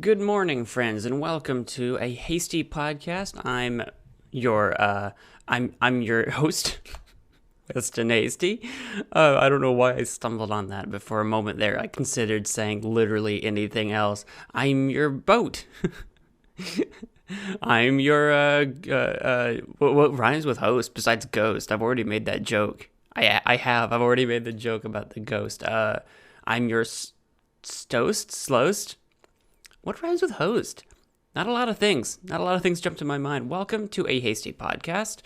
Good morning, friends, and welcome to a Hasty Podcast. I'm your host, Weston Hasty. I don't know why I stumbled on that, but for a moment there, I considered saying literally anything else. I'm your boat. I'm your what rhymes with host besides ghost? I've already made that joke. I've already made the joke about the ghost. I'm your slowest. What rhymes with host? Not a lot of things. Not a lot of things jump to my mind. Welcome to a Hasty Podcast.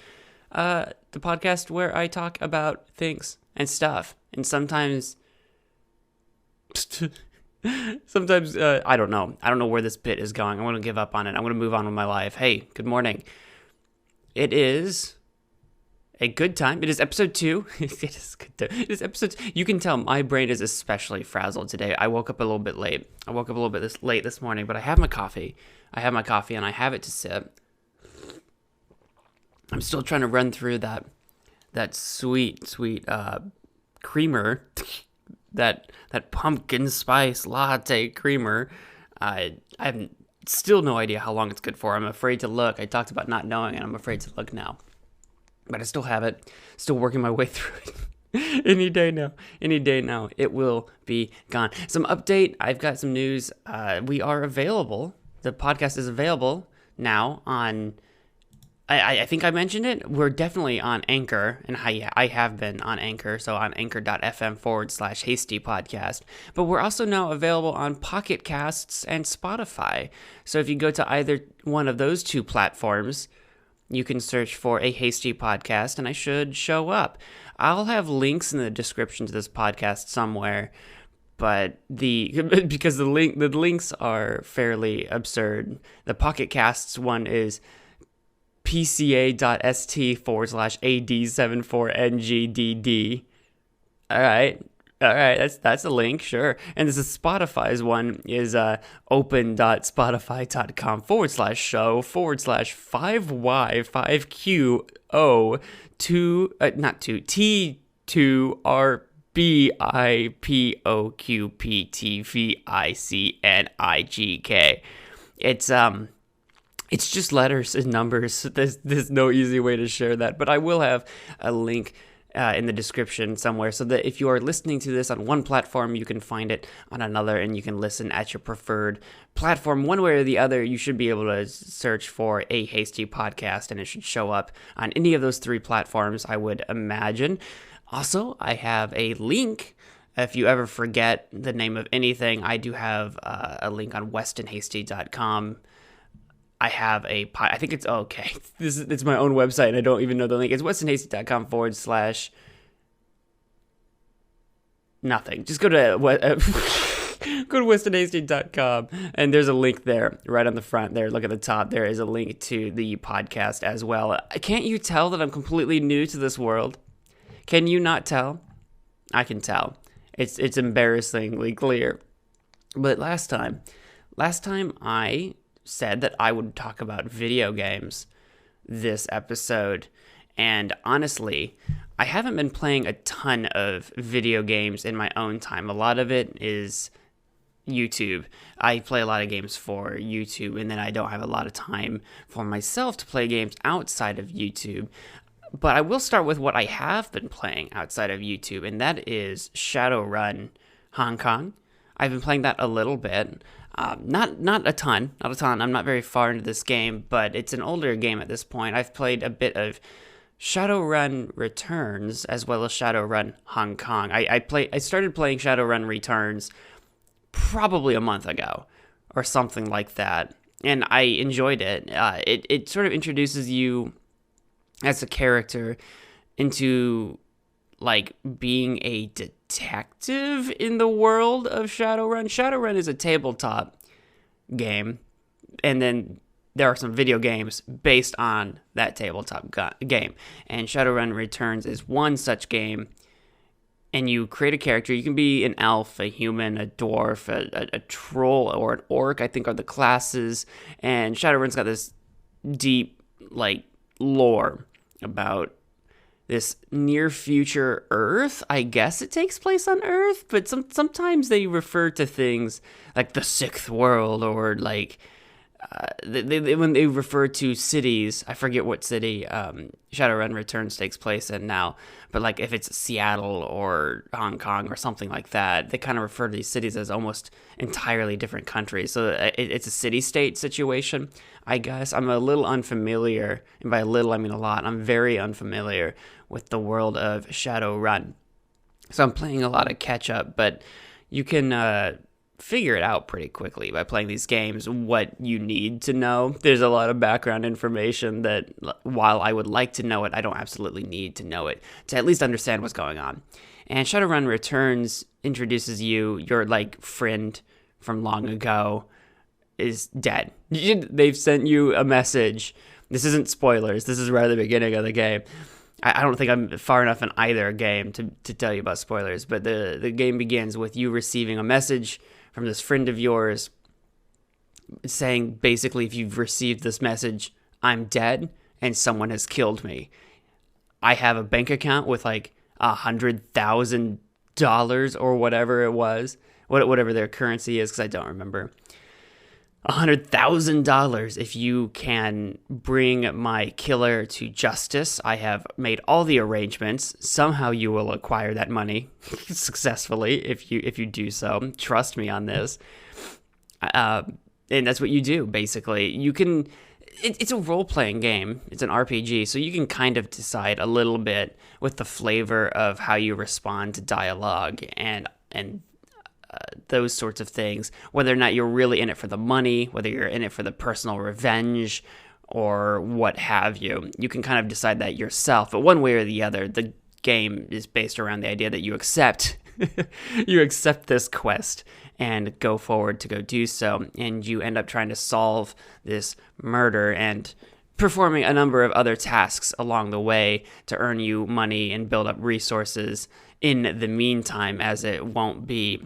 The podcast where I talk about things and stuff. And sometimes I don't know. I don't know where this bit is going. I'm going to give up on it. I'm going to move on with my life. Hey, good morning. It is a good time. It is episode 2. It is good time. It is episode 2. You can tell my brain is especially frazzled today. I woke up a little bit late. Late this morning, but I have my coffee. And I have it to sip. I'm still trying to run through that sweet creamer, that pumpkin spice latte creamer. I have still no idea how long it's good for. I'm afraid to look. I talked about not knowing, and I'm afraid to look now. But I still have it, still working my way through it. Any day now, it will be gone. Some update, I've got some news. We are available. The podcast is available now on, I think I mentioned it. We're definitely on Anchor, and I have been on Anchor, so on anchor.fm/Hasty Podcast. But we're also now available on Pocket Casts and Spotify. So if you go to either one of those two platforms, you can search for a Hasty Podcast, and I should show up. I'll have links in the description to this podcast somewhere, but because the links are fairly absurd. The Pocket Casts one is pca.st/ad74ngdd. All right, that's a link, sure. And this is Spotify's one is open.spotify.com/show/5Y5QO2R-B-I-P-O-Q-P-T-V-I-C-N-I-G-K. It's just letters and numbers. There's no easy way to share that, but I will have a link in the description somewhere, so that if you are listening to this on one platform, you can find it on another, and you can listen at your preferred platform. One way or the other, you should be able to search for a Hasty Podcast, and it should show up on any of those three platforms, I would imagine. Also, I have a link. If you ever forget the name of anything, I do have a link on westonhasty.com. I have I think it's okay. It's my own website, and I don't even know the link. It's westonhasty.com/ nothing. Just go to westonhasty.com, and there's a link there right on the front there. Look at the top. There is a link to the podcast as well. Can't you tell that I'm completely new to this world? Can you not tell? I can tell. It's embarrassingly clear. But last time I said that I would talk about video games this episode, and honestly, I haven't been playing a ton of video games in my own time. A lot of it is YouTube. I play a lot of games for YouTube, and then I don't have a lot of time for myself to play games outside of YouTube. But I will start with what I have been playing outside of YouTube, and that is Shadowrun Hong Kong. I've been playing that a little bit. Not a ton. I'm not very far into this game, but it's an older game at this point. I've played a bit of Shadowrun Returns as well as Shadowrun Hong Kong. I started playing Shadowrun Returns probably a month ago or something like that, and I enjoyed it. It sort of introduces you as a character into like being a detective in the world of Shadowrun. Shadowrun is a tabletop game, and then there are some video games based on that tabletop game. And Shadowrun Returns is one such game, and you create a character. You can be an elf, a human, a dwarf, a troll, or an orc, I think are the classes. And Shadowrun's got this deep, like, lore about this near future Earth. I guess it takes place on Earth, but sometimes they refer to things like the Sixth World, or like when they refer to cities, I forget what city Shadowrun Returns takes place in now, but like if it's Seattle or Hong Kong or something like that, they kind of refer to these cities as almost entirely different countries. So it's a city-state situation, I guess. I'm a little unfamiliar, and by a little I mean a lot. I'm very unfamiliar with the world of Shadowrun. So I'm playing a lot of catch-up, but you can figure it out pretty quickly by playing these games, what you need to know. There's a lot of background information that, while I would like to know it, I don't absolutely need to know it to at least understand what's going on. And Shadowrun Returns introduces you, your like friend from long ago is dead. They've sent you a message. This isn't spoilers. This is right at the beginning of the game. I don't think I'm far enough in either game to tell you about spoilers, but the game begins with you receiving a message from this friend of yours saying, basically, if you've received this message, I'm dead and someone has killed me. I have a bank account with like $100,000 or whatever it was, whatever their currency is, because I don't remember. $100,000 if you can bring my killer to justice. I have made all the arrangements. Somehow you will acquire that money successfully if you do so. Trust me on this. And that's what you do, basically. You can... It's a role-playing game. It's an RPG, so you can kind of decide a little bit with the flavor of how you respond to dialogue and those sorts of things, whether or not you're really in it for the money, whether you're in it for the personal revenge, or what have you. You can kind of decide that yourself, but one way or the other, the game is based around the idea that you accept this quest and go forward to go do so, and you end up trying to solve this murder and performing a number of other tasks along the way to earn you money and build up resources in the meantime, as it won't be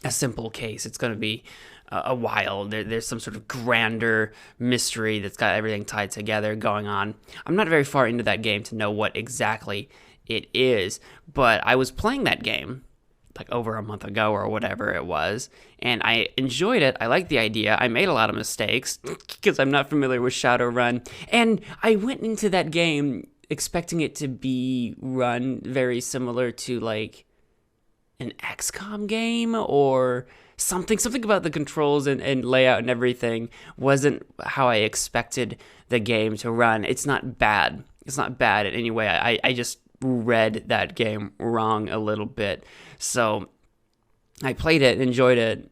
a simple case. It's going to be a while. There's some sort of grander mystery that's got everything tied together going on. I'm not very far into that game to know what exactly it is, but I was playing that game like over a month ago or whatever it was, and I enjoyed it. I liked the idea. I made a lot of mistakes because I'm not familiar with Shadowrun, and I went into that game expecting it to be run very similar to like an XCOM game or something about the controls and layout and everything wasn't how I expected the game to run. It's not bad. It's not bad in any way. I just read that game wrong a little bit. So I played it, enjoyed it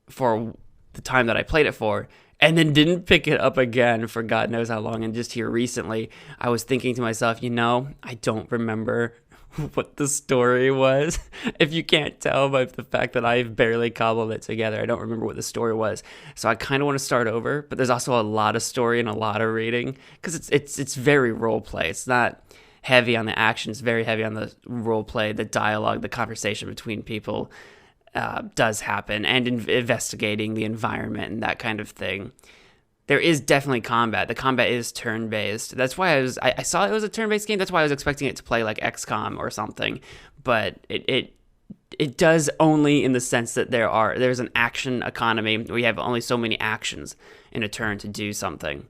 for the time that I played it for, and then didn't pick it up again for God knows how long. And just here recently, I was thinking to myself, I don't remember what the story was. If you can't tell by the fact that I've barely cobbled it together, I don't remember what the story was. So I kind of want to start over, but there's also a lot of story and a lot of reading because it's very role play. It's not heavy on the action. It's very heavy on the role play, the dialogue, the conversation between people does happen, and investigating the environment and that kind of thing. There is definitely combat. The combat is turn-based. That's why I saw it was a turn-based game. That's why I was expecting it to play like XCOM or something. But it does only in the sense that there's an action economy. We have only so many actions in a turn to do something,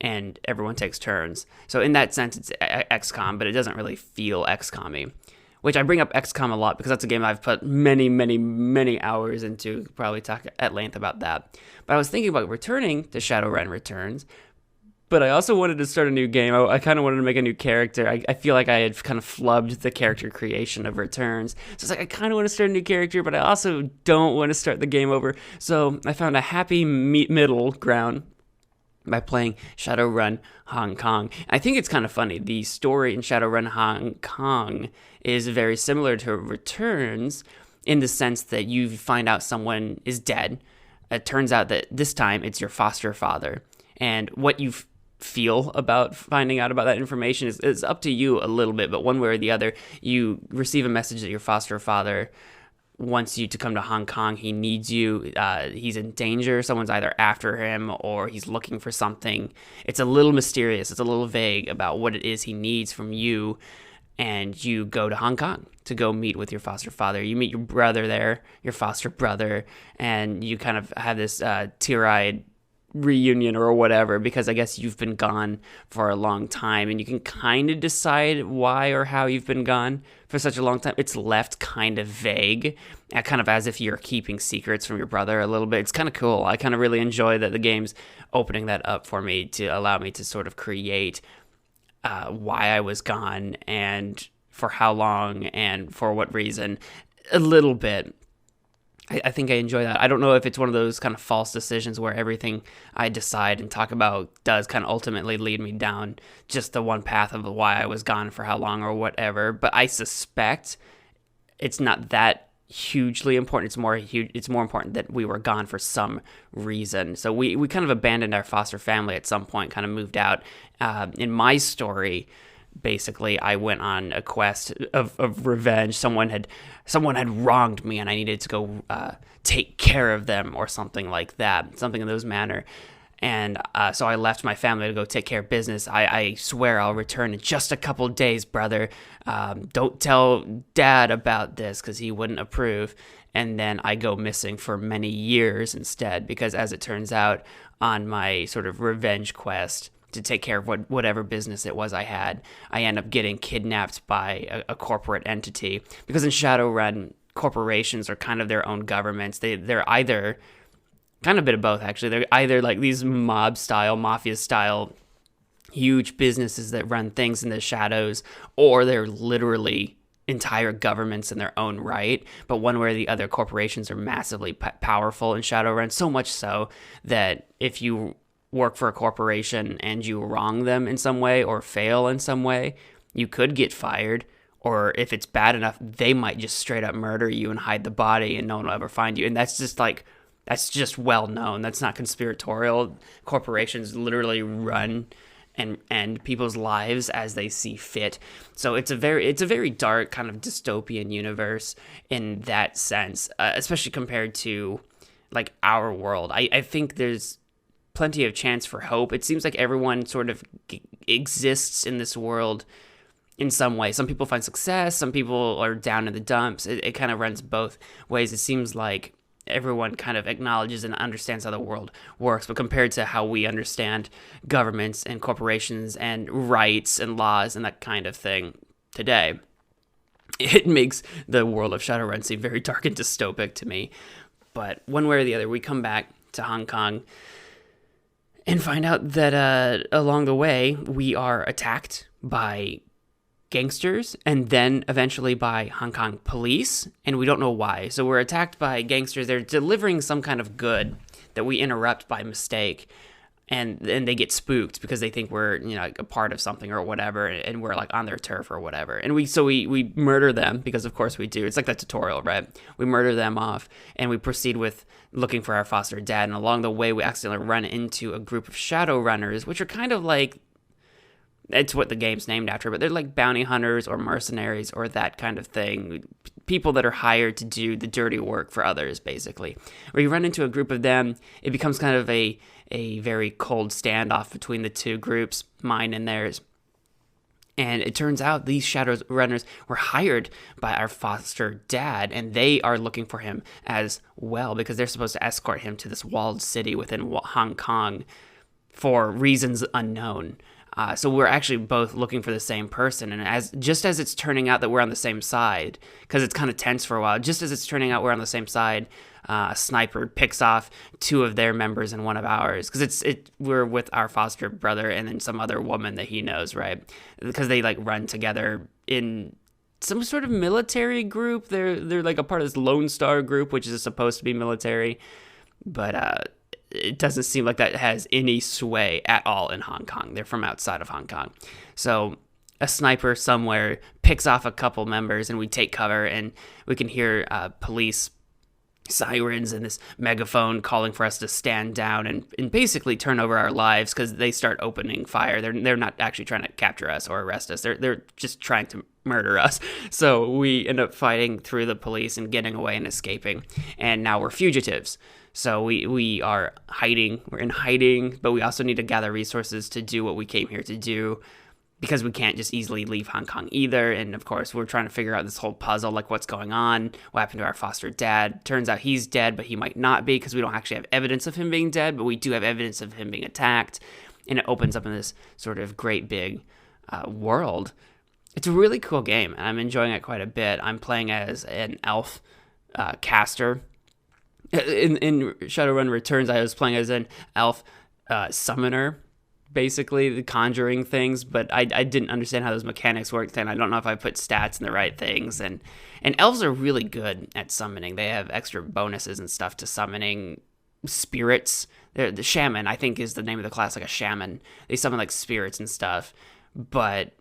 and everyone takes turns. So in that sense, it's XCOM, but it doesn't really feel XCOM-y. Which I bring up XCOM a lot because that's a game I've put many, many, many hours into. Probably talk at length about that. But I was thinking about returning to Shadowrun Returns, but I also wanted to start a new game. I kind of wanted to make a new character. I feel like I had kind of flubbed the character creation of Returns. So it's like I kind of want to start a new character, but I also don't want to start the game over. So I found a happy middle ground by playing Shadowrun Hong Kong. I think it's kind of funny. The story in Shadowrun Hong Kong is very similar to Returns in the sense that you find out someone is dead. It turns out that this time it's your foster father. And what you feel about finding out about that information is up to you a little bit, but one way or the other, you receive a message that your foster father wants you to come to Hong Kong. He needs you. He's in danger. Someone's either after him or he's looking for something. It's a little mysterious. It's a little vague about what it is he needs from you. And you go to Hong Kong to go meet with your foster father. You meet your brother there, your foster brother, and you kind of have this teary-eyed reunion or whatever, because I guess you've been gone for a long time, and you can kind of decide why or how you've been gone for such a long time. It's left kind of vague, kind of as if you're keeping secrets from your brother a little bit. It's kind of cool. I kind of really enjoy that the game's opening that up for me to allow me to sort of create why I was gone and for how long and for what reason a little bit. I think I enjoy that. I don't know if it's one of those kind of false decisions where everything I decide and talk about does kind of ultimately lead me down just the one path of why I was gone for how long or whatever. But I suspect it's not that hugely important. It's more important that we were gone for some reason. So we kind of abandoned our foster family at some point, kind of moved out. In my story, basically, I went on a quest of revenge. Someone had wronged me, and I needed to go take care of them or something like that, something in those manner. And so I left my family to go take care of business. I swear I'll return in just a couple days, brother. Don't tell Dad about this because he wouldn't approve. And then I go missing for many years instead, because as it turns out, on my sort of revenge quest to take care of whatever business it was I had, I end up getting kidnapped by a corporate entity. Because in Shadowrun, corporations are kind of their own governments. They're either kind of a bit of both, actually. They're either like these mafia-style, huge businesses that run things in the shadows, or they're literally entire governments in their own right. But one way or the other, corporations are massively powerful in Shadowrun, so much so that if you work for a corporation and you wrong them in some way or fail in some way, you could get fired. Or if it's bad enough, they might just straight up murder you and hide the body and no one will ever find you. And that's just well known. That's not conspiratorial. Corporations literally run and end people's lives as they see fit. So it's a very dark kind of dystopian universe in that sense, especially compared to like our world. I think there's plenty of chance for hope. It seems like everyone sort of exists in this world in some way. Some people find success, some people are down in the dumps. It kind of runs both ways. It seems like everyone kind of acknowledges and understands how the world works, but compared to how we understand governments and corporations and rights and laws and that kind of thing today, it makes the world of Shadowrun seem very dark and dystopic to me. But one way or the other, we come back to Hong Kong and find out that along the way, we are attacked by gangsters and then eventually by Hong Kong police, and we don't know why. So we're attacked by gangsters. They're delivering some kind of good that we interrupt by mistake, and then they get spooked because they think we're, like a part of something or whatever, and we're like on their turf or whatever. And we murder them because of course we do. It's like that tutorial, right? We murder them off and we proceed with looking for our foster dad. And along the way, we accidentally run into a group of Shadowrunners, which are kind of like, it's what the game's named after, but they're like bounty hunters or mercenaries or that kind of thing. People that are hired to do the dirty work for others, basically. Where you run into a group of them, it becomes kind of a very cold standoff between the two groups, mine and theirs. And it turns out these Shadowrunners were hired by our foster dad, and they are looking for him as well because they're supposed to escort him to this walled city within Hong Kong for reasons unknown. So we're actually both looking for the same person, and just as it's turning out that we're on the same side, because it's kind of tense for a while, just as it's turning out we're on the same side, a sniper picks off two of their members and one of ours, because we're with our foster brother and then some other woman that he knows, right? Because they like run together in some sort of military group. They're like a part of this Lone Star group, which is supposed to be military, but it doesn't seem like that has any sway at all in Hong Kong. They're from outside of Hong Kong. So a sniper somewhere picks off a couple members and we take cover and we can hear police sirens and this megaphone calling for us to stand down and basically turn over our lives because they start opening fire. They're not actually trying to capture us or arrest us. They're just trying to murder us. So we end up fighting through the police and getting away and escaping. And now we're fugitives. So we are hiding. We're in hiding, but we also need to gather resources to do what we came here to do, because we can't just easily leave Hong Kong either. And of course, we're trying to figure out this whole puzzle, like what's going on, what happened to our foster dad. Turns out he's dead, but he might not be, because we don't actually have evidence of him being dead, but we do have evidence of him being attacked. And it opens up in this sort of great big world. It's a really cool game, and I'm enjoying it quite a bit. I'm playing as an elf caster. In Shadowrun Returns, I was playing as an elf summoner, basically the conjuring things, but I didn't understand how those mechanics worked, and I don't know if I put stats in the right things. And elves are really good at summoning. They have extra bonuses and stuff to summoning spirits. The shaman, I think, is the name of the class, like a shaman. They summon like spirits and stuff, but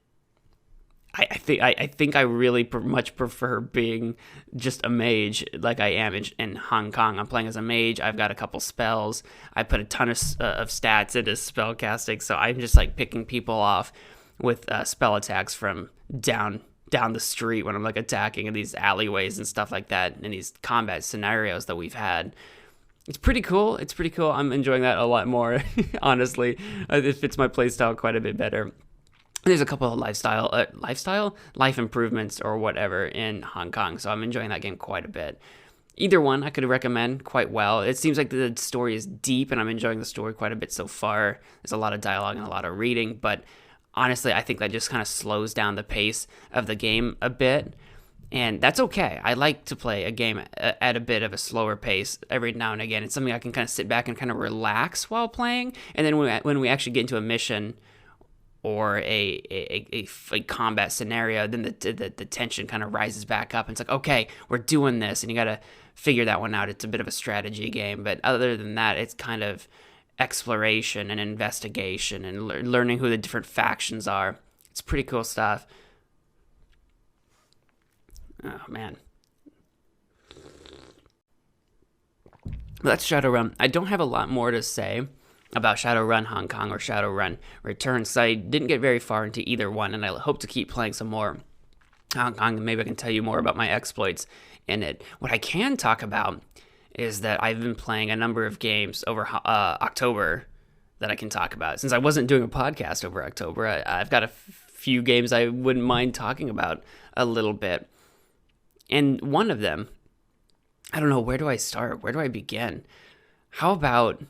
I think I really much prefer being just a mage like I am in Hong Kong. I'm playing as a mage. I've got a couple spells. I put a ton of stats into spell casting, so I'm just like picking people off with spell attacks from down the street when I'm like attacking in these alleyways and stuff like that in these combat scenarios that we've had. It's pretty cool. I'm enjoying that a lot more, honestly. It fits my playstyle quite a bit better. There's a couple of life improvements or whatever in Hong Kong, so I'm enjoying that game quite a bit. Either one I could recommend quite well. It seems like the story is deep, and I'm enjoying the story quite a bit so far. There's a lot of dialogue and a lot of reading, but honestly, I think that just kind of slows down the pace of the game a bit, and that's okay. I like to play a game at a bit of a slower pace every now and again. It's something I can kind of sit back and kind of relax while playing, and then when we actually get into a mission or a combat scenario, then the tension kind of rises back up. And it's like, okay, we're doing this, and you got to figure that one out. It's a bit of a strategy game, but other than that, it's kind of exploration and investigation and learning who the different factions are. It's pretty cool stuff. Oh, man. Well, that's Shadowrun. I don't have a lot more to say about Shadowrun Hong Kong or Shadowrun Returns. I didn't get very far into either one, and I hope to keep playing some more Hong Kong, and maybe I can tell you more about my exploits in it. What I can talk about is that I've been playing a number of games over October that I can talk about. Since I wasn't doing a podcast over October, I've got a few games I wouldn't mind talking about a little bit. And one of them, I don't know, where do I start? Where do I begin? How about...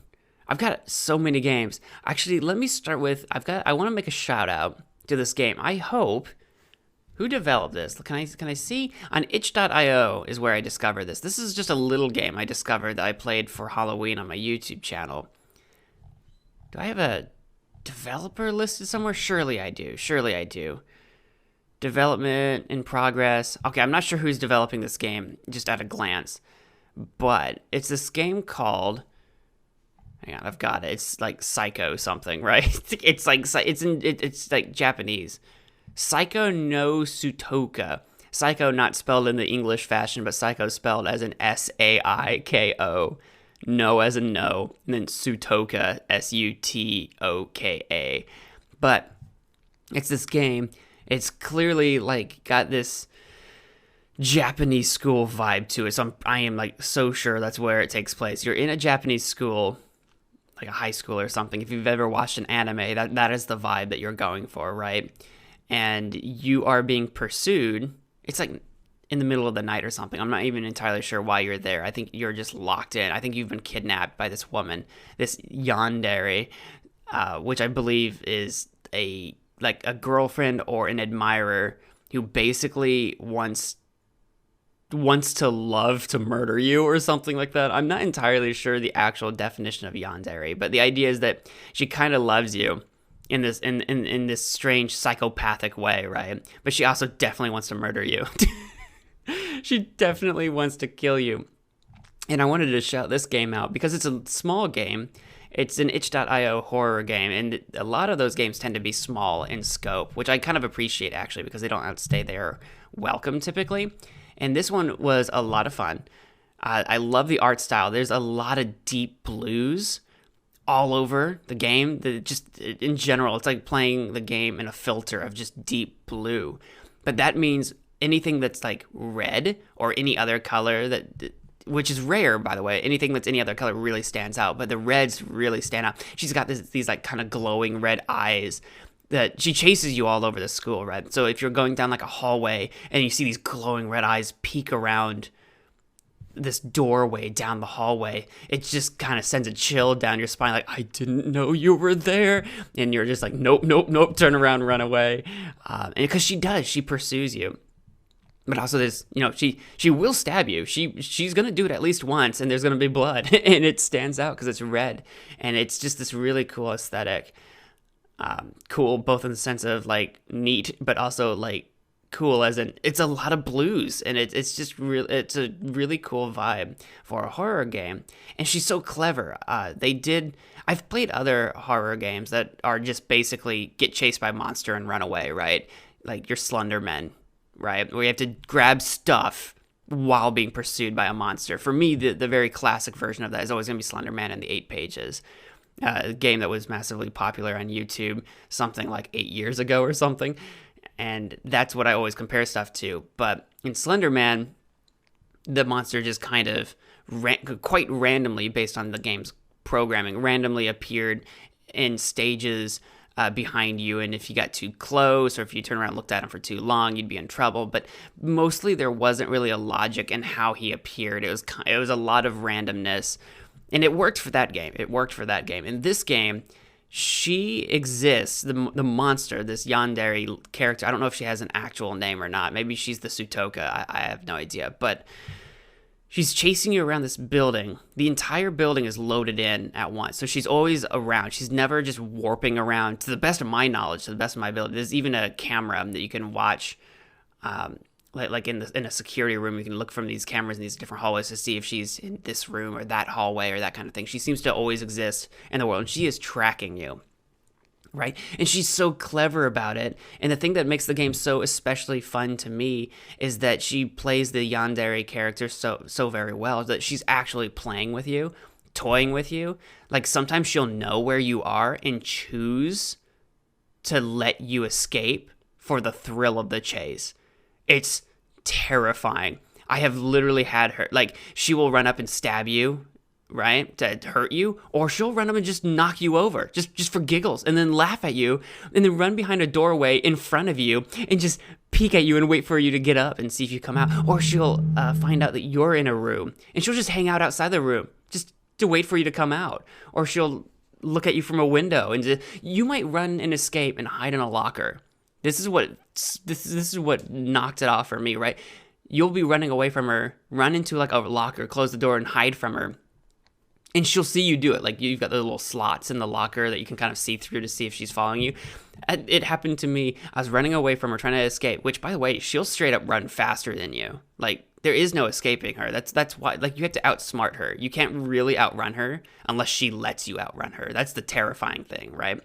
I've got so many games. Actually, let me start with, I want to make a shout out to this game. I hope, who developed this? Can I see? On itch.io is where I discovered this. This is just a little game I discovered that I played for Halloween on my YouTube channel. Do I have a developer listed somewhere? Surely I do. Development in progress. Okay, I'm not sure who's developing this game, just at a glance. But it's this game called... Hang on, I've got it. It's like Psycho something, right? It's like Japanese. Psycho no Sutoka. Psycho not spelled in the English fashion, but Psycho spelled as an S-A-I-K-O. No as in no. And then Sutoka, S-U-T-O-K-A. But it's this game. It's clearly like got this Japanese school vibe to it. So I am like so sure that's where it takes place. You're in a Japanese school, like a high school or something. If you've ever watched an anime, that is the vibe that you're going for, right? And you are being pursued. It's like in the middle of the night or something. I'm not even entirely sure why you're there. I think you're just locked in. I think you've been kidnapped by this woman, this Yandere, which I believe is a girlfriend or an admirer who basically wants to love to murder you or something like that. I'm not entirely sure the actual definition of yandere, but the idea is that she kind of loves you in this strange psychopathic way, right? But she also definitely wants to murder you. She definitely wants to kill you. And I wanted to shout this game out because it's a small game. It's an itch.io horror game, and a lot of those games tend to be small in scope, which I kind of appreciate, actually, because they don't outstay their welcome typically. And this one was a lot of fun. I love the art style. There's a lot of deep blues all over the game. Just in general, it's like playing the game in a filter of just deep blue. But that means anything that's like red or any other color which is rare, by the way. Anything that's any other color really stands out, but the reds really stand out. She's got these like kind of glowing red eyes that she chases you all over the school, right? So if you're going down like a hallway and you see these glowing red eyes peek around this doorway down the hallway, it just kind of sends a chill down your spine, like, I didn't know you were there. And you're just like, nope, nope, nope, turn around, run away. And because she pursues you. But also there's, she will stab you. She's going to do it at least once, and there's going to be blood. And it stands out because it's red. And it's just this really cool aesthetic. Cool both in the sense of like neat, but also like cool as in it's a lot of blues, and it's just it's a really cool vibe for a horror game. And she's so clever. I've played other horror games that are just basically get chased by a monster and run away, right? Like your Slender Men, right? Where you have to grab stuff while being pursued by a monster. For me, the very classic version of that is always going to be Slender Man and the 8 Pages. A game that was massively popular on YouTube something like 8 years ago or something. And that's what I always compare stuff to. But in Slender Man, the monster just kind of quite randomly, based on the game's programming, randomly appeared in stages behind you. And if you got too close or if you turn around and looked at him for too long, you'd be in trouble. But mostly there wasn't really a logic in how he appeared. It was a lot of randomness. And it worked for that game. In this game, she exists, the monster, this Yandere character. I don't know if she has an actual name or not. Maybe she's the Sutoka. I have no idea. But she's chasing you around this building. The entire building is loaded in at once. So she's always around. She's never just warping around. To the best of my knowledge, to the best of my ability, there's even a camera that you can watch like in a security room. You can look from these cameras in these different hallways to see if she's in this room or that hallway or that kind of thing. She seems to always exist in the world, and she is tracking you, right? And she's so clever about it. And the thing that makes the game so especially fun to me is that she plays the Yandere character so very well that she's actually playing with you, toying with you. Like sometimes she'll know where you are and choose to let you escape for the thrill of the chase. It's terrifying. I have literally had her, like, she will run up and stab you, right, to hurt you, or she'll run up and just knock you over, just for giggles, and then laugh at you, and then run behind a doorway in front of you, and just peek at you and wait for you to get up and see if you come out. Or she'll find out that you're in a room, and she'll just hang out outside the room, just to wait for you to come out. Or she'll look at you from a window, and you might run and escape and hide in a locker. This is what knocked it off for me, right? You'll be running away from her, run into like a locker, close the door, and hide from her. And she'll see you do it. Like you've got the little slots in the locker that you can kind of see through to see if she's following you. It happened to me. I was running away from her, trying to escape, which, by the way, she'll straight up run faster than you. Like there is no escaping her. That's why, like, you have to outsmart her. You can't really outrun her unless she lets you outrun her. That's the terrifying thing, right?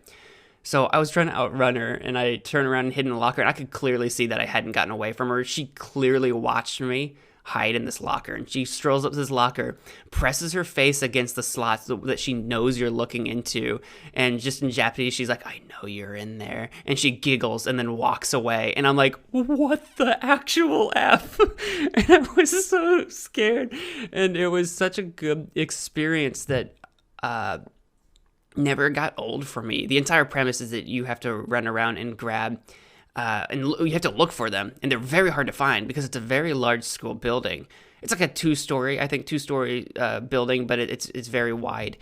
So I was trying to outrun her, and I turned around and hid in the locker, and I could clearly see that I hadn't gotten away from her. She clearly watched me hide in this locker, and she strolls up to this locker, presses her face against the slots that she knows you're looking into, and just in Japanese, she's like, I know you're in there, and she giggles and then walks away, and I'm like, what the actual F? And I was so scared, and it was such a good experience that never got old for me. The entire premise is that you have to run around and grab and you have to look for them, and they're very hard to find because it's a very large school building. It's like a two-story building, but it's very wide,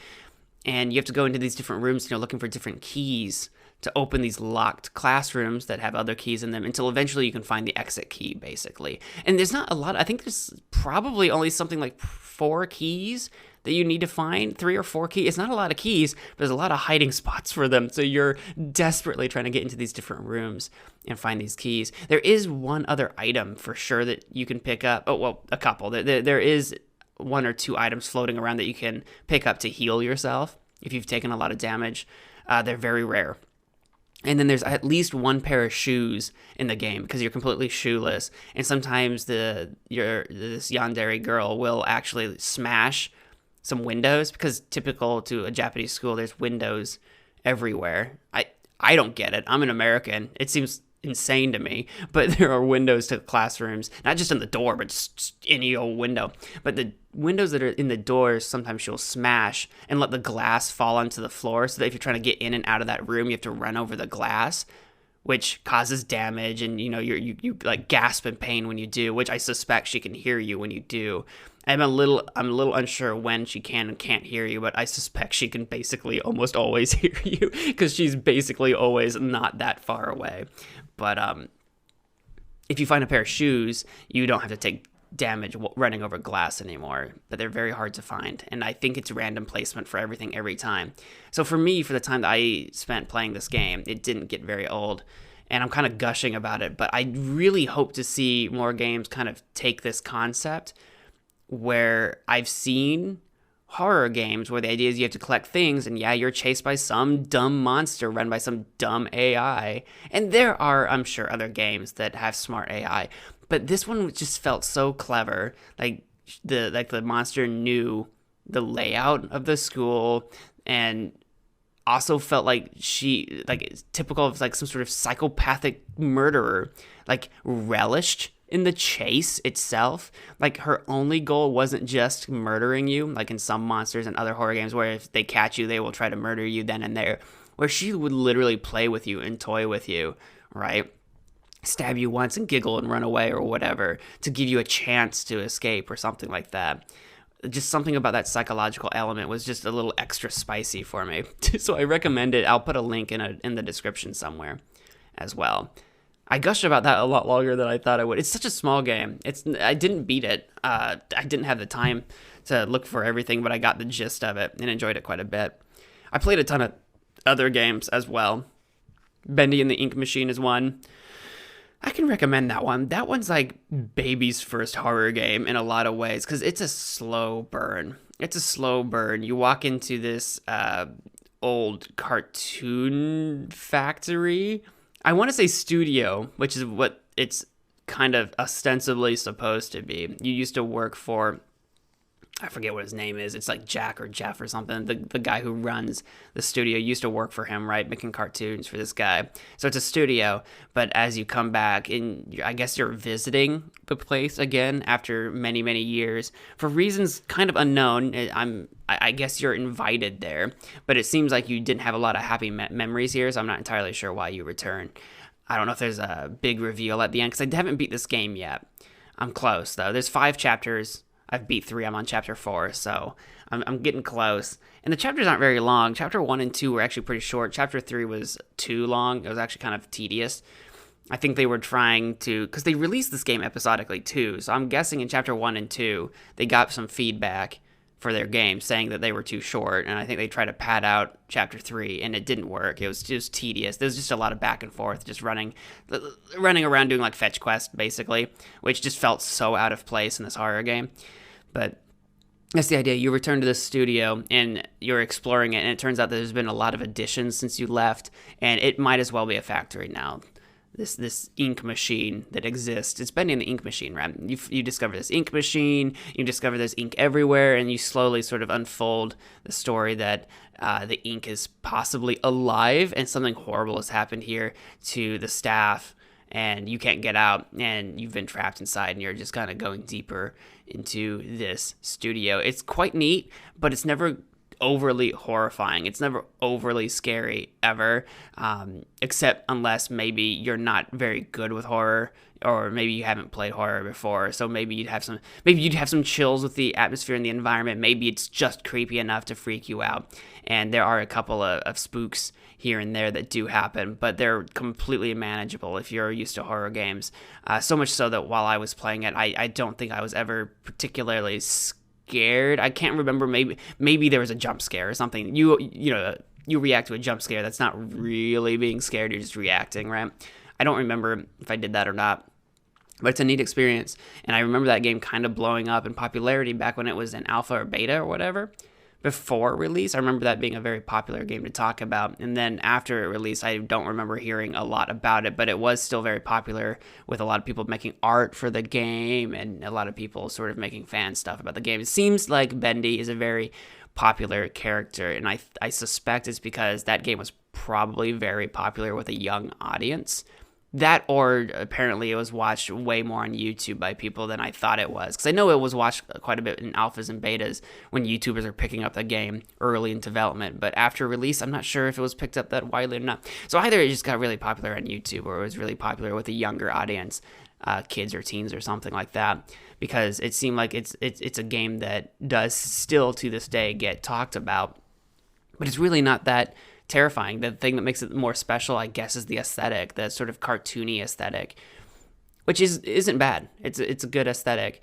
and you have to go into these different rooms, and you're looking for different keys to open these locked classrooms that have other keys in them until eventually you can find the exit key, basically. And there's not a lot. I think there's probably only something like 4 keys that you need to find, 3 or 4 keys. It's not a lot of keys, but there's a lot of hiding spots for them. So you're desperately trying to get into these different rooms and find these keys. There is one other item for sure that you can pick up. Oh, well, a couple. There is 1 or 2 items floating around that you can pick up to heal yourself if you've taken a lot of damage. They're very rare. And then there's at least one pair of shoes in the game because you're completely shoeless. And sometimes this Yandere girl will actually smash some windows because typical to a Japanese school, there's windows everywhere. I don't get it. I'm an American. It seems insane to me, but there are windows to classrooms, not just in the door, but just any old window. But the windows that are in the doors, sometimes she'll smash and let the glass fall onto the floor, so that if you're trying to get in and out of that room, you have to run over the glass, which causes damage, and you like gasp in pain when you do, which I suspect she can hear you when you do. I'm a little unsure when she can and can't hear you, but I suspect she can basically almost always hear you because she's basically always not that far away. But if you find a pair of shoes, you don't have to take damage running over glass anymore, but they're very hard to find, and I think it's random placement for everything every time. So for me, for the time that I spent playing this game, it didn't get very old, and I'm kind of gushing about it, but I really hope to see more games kind of take this concept, where I've seen horror games where the idea is you have to collect things, and yeah, you're chased by some dumb monster run by some dumb AI, and there are, I'm sure, other games that have smart AI, but this one just felt so clever. Like the monster knew the layout of the school, and also felt like she, like, typical of like some sort of psychopathic murderer, like relished in the chase itself. Like her only goal wasn't just murdering you, like in some monsters and other horror games where if they catch you, they will try to murder you then and there, where she would literally play with you and toy with you, right? Stab you once and giggle and run away or whatever to give you a chance to escape or something like that. Just something about that psychological element was just a little extra spicy for me. So I recommend it. I'll put a link in the description somewhere as well. I gushed about that a lot longer than I thought I would. It's such a small game. I didn't beat it. I didn't have the time to look for everything, but I got the gist of it and enjoyed it quite a bit. I played a ton of other games as well. Bendy and the Ink Machine is one. I can recommend that one. That one's like baby's first horror game in a lot of ways because it's a slow burn. You walk into this old cartoon factory. I want to say studio, which is what it's kind of ostensibly supposed to be. You used to work for, I forget what his name is. It's like Jack or Jeff or something. The guy who runs the studio used to work for him, right? Making cartoons for this guy. So it's a studio, but as you come back, and I guess you're visiting the place again after many, many years for reasons kind of unknown. I guess you're invited there, but it seems like you didn't have a lot of happy memories here, so I'm not entirely sure why you return. I don't know if there's a big reveal at the end, because I haven't beat this game yet. I'm close, though. There's 5 chapters. I've beat 3. I'm on chapter 4, so I'm getting close. And the chapters aren't very long. Chapter 1 and 2 were actually pretty short. Chapter 3 was too long. It was actually kind of tedious. I think they were trying to, because they released this game episodically too, so I'm guessing in chapter 1 and 2, they got some feedback for their game saying that they were too short, and I think they tried to pad out chapter 3, and it didn't work. It was just tedious. There's just a lot of back and forth, just running around doing like fetch quest, basically, which just felt so out of place in this horror game. But that's the idea. You return to the studio, and you're exploring it, and it turns out that there's been a lot of additions since you left, and it might as well be a factory now. This ink machine that exists. It's Bendy and the Ink Machine, right? You discover this ink machine, you discover there's ink everywhere, and you slowly sort of unfold the story that the ink is possibly alive, and something horrible has happened here to the staff, and you can't get out, and you've been trapped inside, and you're just kind of going deeper into this studio. It's quite neat, but it's never overly horrifying. It's never overly scary ever, except unless maybe you're not very good with horror, or maybe you haven't played horror before. So maybe you'd have some chills with the atmosphere and the environment. Maybe it's just creepy enough to freak you out. And there are a couple of spooks here and there that do happen, but they're completely manageable if you're used to horror games. So much so that while I was playing it, I don't think I was ever particularly scared. I can't remember. Maybe there was a jump scare or something. You react to a jump scare. That's not really being scared. You're just reacting, right? I don't remember if I did that or not, but it's a neat experience. And I remember that game kind of blowing up in popularity back when it was in alpha or beta or whatever. before release, I remember that being a very popular game to talk about. And then after it released, I don't remember hearing a lot about it, but it was still very popular with a lot of people making art for the game and a lot of people sort of making fan stuff about the game. It seems like Bendy is a very popular character, and I suspect it's because that game was probably very popular with a young audience. That, or apparently it was watched way more on YouTube by people than I thought it was. Because I know it was watched quite a bit in alphas and betas when YouTubers are picking up the game early in development. But after release, I'm not sure if it was picked up that widely or not. So either it just got really popular on YouTube or it was really popular with a younger audience, kids or teens or something like that. Because it seemed like it's a game that does still to this day get talked about. But it's really not that terrifying. The thing that makes it more special, I guess, is the aesthetic, the sort of cartoony aesthetic, which isn't bad. It's a good aesthetic,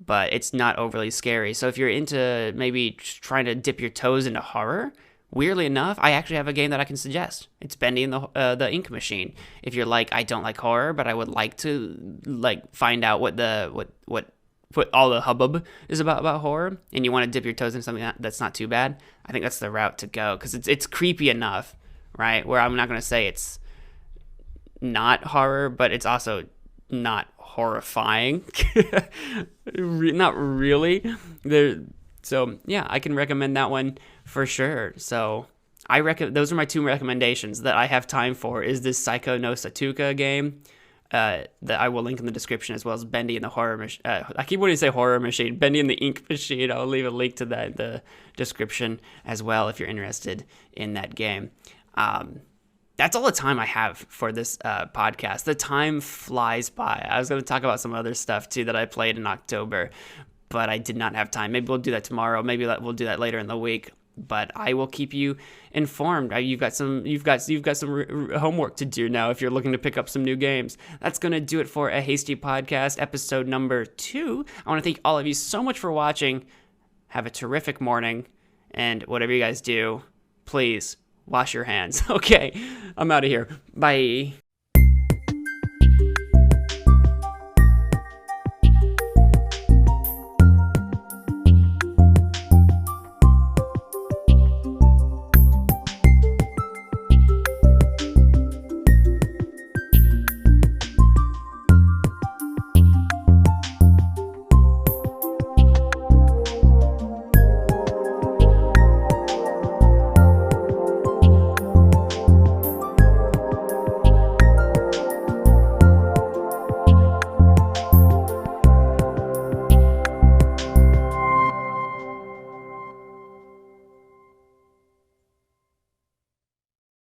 but it's not overly scary. So if you're into maybe trying to dip your toes into horror, weirdly enough, I actually have a game that I can suggest. It's Bendy and the Ink Machine. If you're like, I don't like horror, but I would like to find out what all the hubbub is about horror, and you want to dip your toes into something that's not too bad, I think that's the route to go, because it's creepy enough, right? Where I'm not going to say it's not horror, but it's also not horrifying. Not really. So yeah, I can recommend that one for sure. So those are my two recommendations that I have time for. Is this Psycho no Satuka game that I will link in the description, as well as Bendy and the Horror Machine. I keep wanting to say Horror Machine. Bendy and the Ink Machine. I'll leave a link to that in the description as well if you're interested in that game. That's all the time I have for this podcast. The time flies by. I was going to talk about some other stuff too that I played in October, but I did not have time. Maybe we'll do that tomorrow. Maybe we'll do that later in the week. But I will keep you informed. You've got some homework to do now if you're looking to pick up some new games. That's going to do it for a Hasty Podcast, episode number 2. I want to thank all of you so much for watching. Have a terrific morning, and whatever you guys do, please wash your hands. Okay, I'm out of here. Bye.